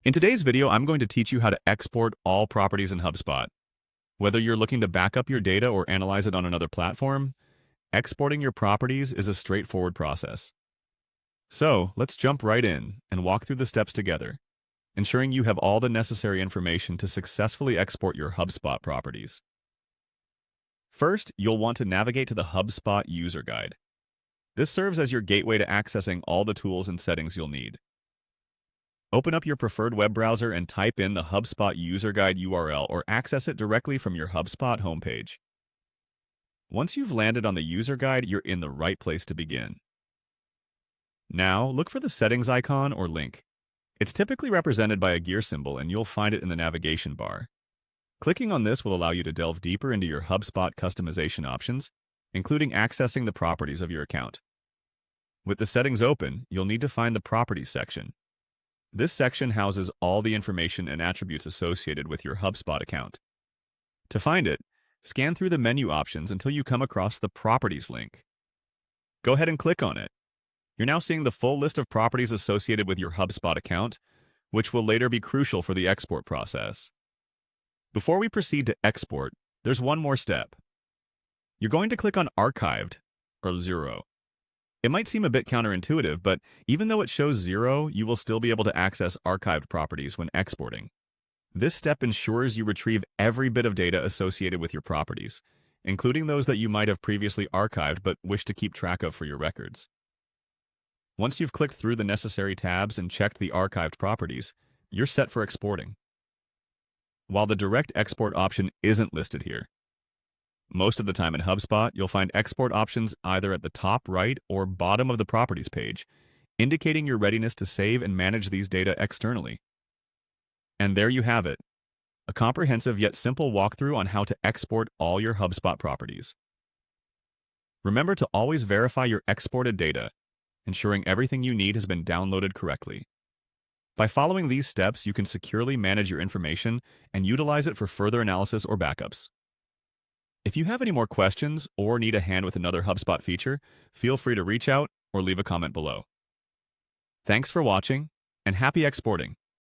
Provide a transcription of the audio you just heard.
In today's video, I'm going to teach you how to export all properties in HubSpot. Whether you're looking to back up your data or analyze it on another platform, exporting your properties is a straightforward process. So, let's jump right in and walk through the steps together, ensuring you have all the necessary information to successfully export your HubSpot properties. First, you'll want to navigate to the HubSpot user guide. This serves as your gateway to accessing all the tools and settings you'll need. Open up your preferred web browser and type in the HubSpot user guide URL or access it directly from your HubSpot homepage. Once you've landed on the user guide, you're in the right place to begin. Now, look for the settings icon or link. It's typically represented by a gear symbol and you'll find it in the navigation bar. Clicking on this will allow you to delve deeper into your HubSpot customization options, including accessing the properties of your account. With the settings open, you'll need to find the Properties section. This section houses all the information and attributes associated with your HubSpot account. To find it, scan through the menu options until you come across the Properties link. Go ahead and click on it. You're now seeing the full list of properties associated with your HubSpot account, which will later be crucial for the export process. Before we proceed to export, there's one more step. You're going to click on Archived, or 0. It might seem a bit counterintuitive, but even though it shows 0, you will still be able to access archived properties when exporting. This step ensures you retrieve every bit of data associated with your properties, including those that you might have previously archived but wish to keep track of for your records. Once you've clicked through the necessary tabs and checked the archived properties, you're set for exporting. While the direct export option isn't listed here, most of the time in HubSpot, you'll find export options either at the top right or bottom of the Properties page, indicating your readiness to save and manage these data externally. And there you have it, a comprehensive yet simple walkthrough on how to export all your HubSpot properties. Remember to always verify your exported data, ensuring everything you need has been downloaded correctly. By following these steps, you can securely manage your information and utilize it for further analysis or backups. If you have any more questions or need a hand with another HubSpot feature, feel free to reach out or leave a comment below. Thanks for watching, and happy exporting!